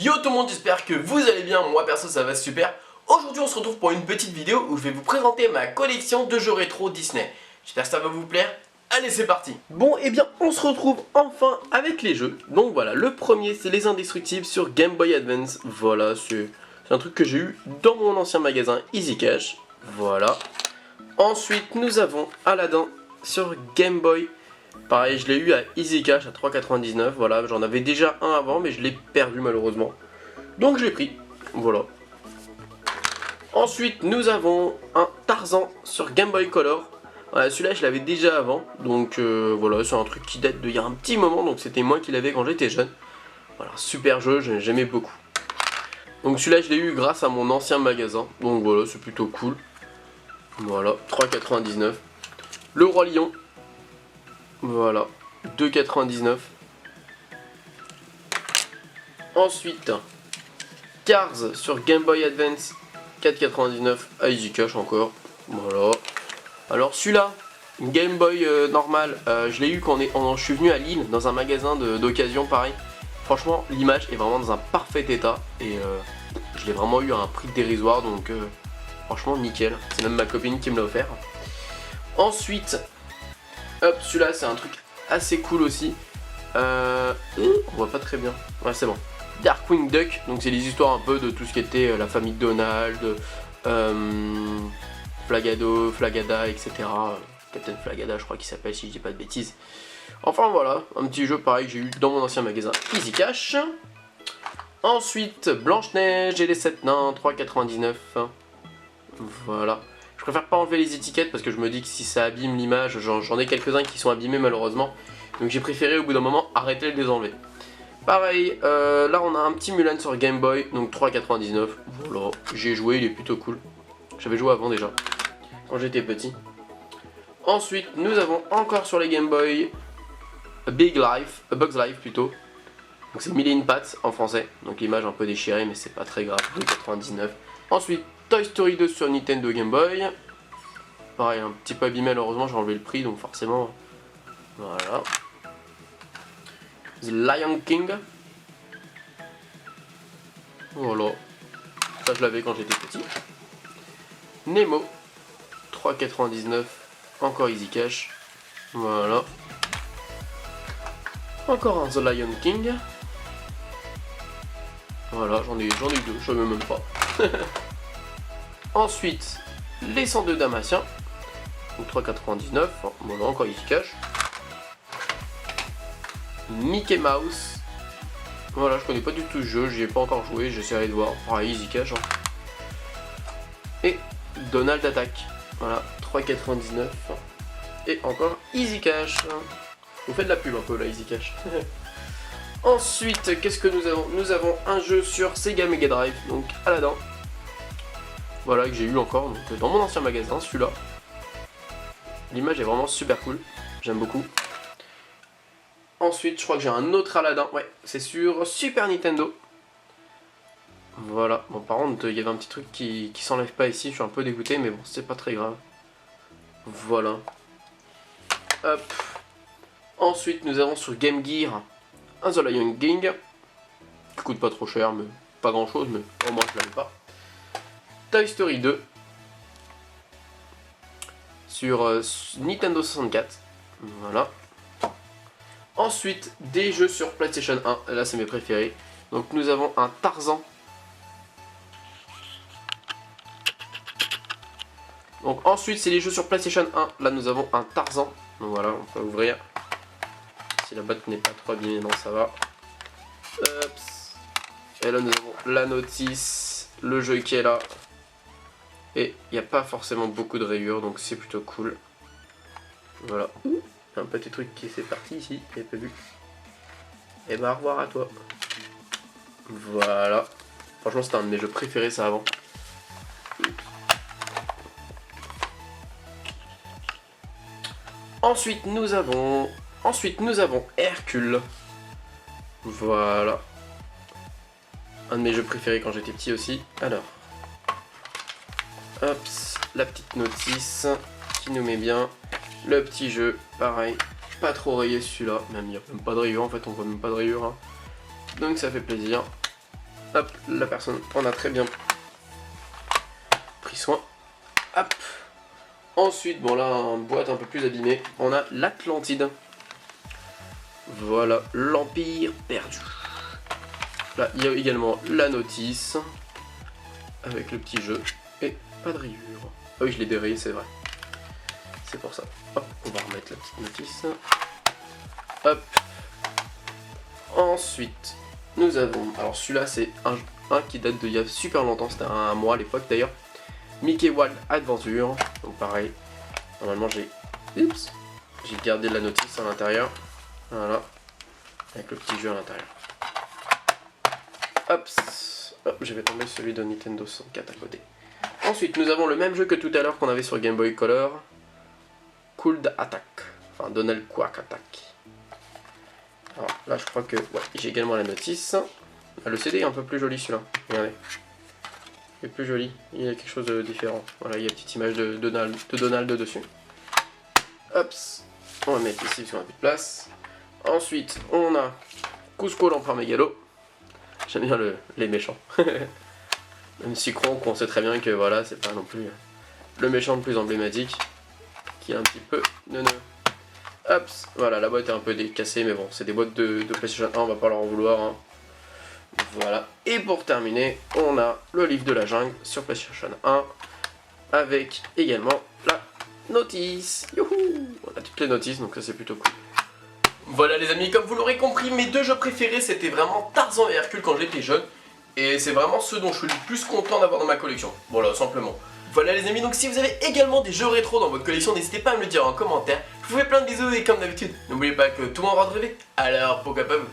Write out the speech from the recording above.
Yo tout le monde, j'espère que vous allez bien, moi perso ça va super. Aujourd'hui on se retrouve pour une petite vidéo où je vais vous présenter ma collection de jeux rétro Disney. J'espère que ça va vous plaire, allez c'est parti. Bon et bien on se retrouve enfin avec les jeux. Donc voilà, le premier c'est les Indestructibles sur Game Boy Advance. Voilà, c'est un truc que j'ai eu dans mon ancien magasin Easy Cash. Voilà. Ensuite nous avons Aladdin sur Game Boy. Pareil, je l'ai eu à Easy Cash à 3,99. Voilà, j'en avais déjà un avant, mais je l'ai perdu malheureusement. Donc je l'ai pris. Voilà. Ensuite, nous avons un Tarzan sur Game Boy Color. Voilà, celui-là, je l'avais déjà avant. Donc voilà, c'est un truc qui date d'il y a un petit moment. Donc c'était moi qui l'avais quand j'étais jeune. Voilà, super jeu, j'aimais beaucoup. Donc celui-là, je l'ai eu grâce à mon ancien magasin. Donc voilà, c'est plutôt cool. Voilà, 3,99. Le Roi Lion. Voilà, 2,99. Ensuite, Cars sur Game Boy Advance, 4,99 à Easy Cash encore. Voilà. Alors celui-là, Game Boy normal, je l'ai eu quand je suis venu à Lille dans un magasin d'occasion pareil. Franchement, l'image est vraiment dans un parfait état et je l'ai vraiment eu à un prix dérisoire, donc franchement nickel. C'est même ma copine qui me l'a offert. Ensuite, hop, celui-là c'est un truc assez cool aussi. On voit pas très bien. Ouais, c'est bon. Darkwing Duck, donc c'est les histoires un peu de tout ce qui était la famille Donald, Flagado, Flagada, etc. Captain Flagada, je crois qu'il s'appelle, si je dis pas de bêtises. Enfin voilà, un petit jeu pareil que j'ai eu dans mon ancien magasin Easy Cash. Ensuite, Blanche-Neige et les 7 nains, 3,99. Voilà. Je préfère pas enlever les étiquettes parce que je me dis que si ça abîme l'image, j'en ai quelques-uns qui sont abîmés malheureusement. Donc j'ai préféré au bout d'un moment arrêter de les enlever. Pareil, là on a un petit Mulan sur Game Boy, donc 3,99. Voilà, j'ai joué, il est plutôt cool. J'avais joué avant déjà, quand j'étais petit. Ensuite, nous avons encore sur les Game Boy Bug's Life plutôt. Donc c'est Mille et une pattes en français, donc l'image un peu déchirée mais c'est pas très grave, 2,99. Ensuite, Toy Story 2 sur Nintendo Game Boy. Pareil, un petit peu abîmé malheureusement, j'ai enlevé le prix donc forcément. Voilà. The Lion King. Voilà. Ça je l'avais quand j'étais petit. Nemo. 3,99. Encore Easy Cash. Voilà. Encore un The Lion King. Voilà, j'en ai eu deux, je savais même pas. Ensuite, les 102 Dalmatiens. Donc 3,99. Voilà, encore Easy Cash. Mickey Mouse. Voilà, je connais pas du tout ce jeu, j'y ai pas encore joué, j'essaierai de voir. Pareil, Easy Cash. Et Donald Attack. Voilà, 3,99. Et encore Easy Cash. On fait de la pub un peu là, Easy Cash. Ensuite, qu'est-ce que nous avons? Nous avons un jeu sur Sega Mega Drive, donc Aladdin. Voilà, que j'ai eu encore donc, dans mon ancien magasin, celui-là. L'image est vraiment super cool, j'aime beaucoup. Ensuite, je crois que j'ai un autre Aladdin, ouais, c'est sur Super Nintendo. Voilà, bon par contre, il y avait un petit truc qui s'enlève pas ici, je suis un peu dégoûté, mais bon, c'est pas très grave. Voilà. Hop. Ensuite, nous avons sur Game Gear un The Lion King, qui coûte pas trop cher, mais pas grand chose, mais au moins je l'avais pas. Toy Story 2 sur Nintendo 64, voilà. Ensuite, des jeux sur PlayStation 1, là c'est mes préférés. Donc nous avons un Tarzan. Donc ensuite c'est les jeux sur PlayStation 1, là nous avons un Tarzan. Donc voilà, on peut ouvrir. Si la boîte n'est pas trop abîmée, non ça va. Ups. Et là nous avons la notice, le jeu qui est là. Et il n'y a pas forcément beaucoup de rayures, donc c'est plutôt cool. Voilà. Un petit truc qui s'est parti ici, j'avais pas vu. Et bah au revoir à toi. Voilà. Franchement c'était un de mes jeux préférés ça avant. Ensuite nous avons Hercule. Voilà. Un de mes jeux préférés quand j'étais petit aussi. Alors. Hop, la petite notice qui nous met bien. Le petit jeu, pareil, pas trop rayé celui-là, même il n'y a même pas de rayure en fait, on voit même pas de rayure. Hein. Donc ça fait plaisir. Hop, la personne en a très bien pris soin. Hop. Ensuite, bon là, une boîte un peu plus abîmée, on a l'Atlantide. Voilà, l'Empire perdu. Là, il y a également la notice, avec le petit jeu, et pas de rayure. Ah oui, je l'ai dérayé, c'est vrai. C'est pour ça. Hop, on va remettre la petite notice. Hop. Ensuite, nous avons... Alors celui-là, c'est un qui date d'il y a super longtemps, c'était un mois à l'époque d'ailleurs. Mickey Wild Adventure. Donc pareil, normalement j'ai... Oups. J'ai gardé la notice à l'intérieur. Voilà. Avec le petit jeu à l'intérieur. Hop. Hop, je vais tomber celui de Nintendo 64 à côté. Ensuite, nous avons le même jeu que tout à l'heure qu'on avait sur Game Boy Color. Cold Attack. Enfin, Donald Quack Attack. Alors là, je crois que... Ouais, j'ai également la notice. Ah, le CD est un peu plus joli celui-là. Regardez. Il est plus joli. Il y a quelque chose de différent. Voilà, il y a une petite image de Donald dessus. Hop. On va mettre ici parce qu'on n'a plus de place. Ensuite, on a Cusco l'empereur mégalo. J'aime bien les méchants. Même si Kronk, on sait très bien que voilà, c'est pas non plus le méchant le plus emblématique. Qui est un petit peu neuneux. Hop, voilà, la boîte est un peu cassée, mais bon, c'est des boîtes de PlayStation 1, on va pas leur en vouloir. Hein. Voilà, et pour terminer, on a le livre de la jungle sur PlayStation 1, avec également la notice. Youhou! On a toutes les notices, donc ça c'est plutôt cool. Voilà les amis, comme vous l'aurez compris, mes deux jeux préférés c'était vraiment Tarzan et Hercule quand j'étais jeune. Et c'est vraiment ceux dont je suis le plus content d'avoir dans ma collection. Voilà, simplement. Voilà les amis, donc si vous avez également des jeux rétro dans votre collection, n'hésitez pas à me le dire en commentaire. Je vous fais plein de bisous et comme d'habitude, n'oubliez pas que tout le monde va rêver. Alors pourquoi pas vous?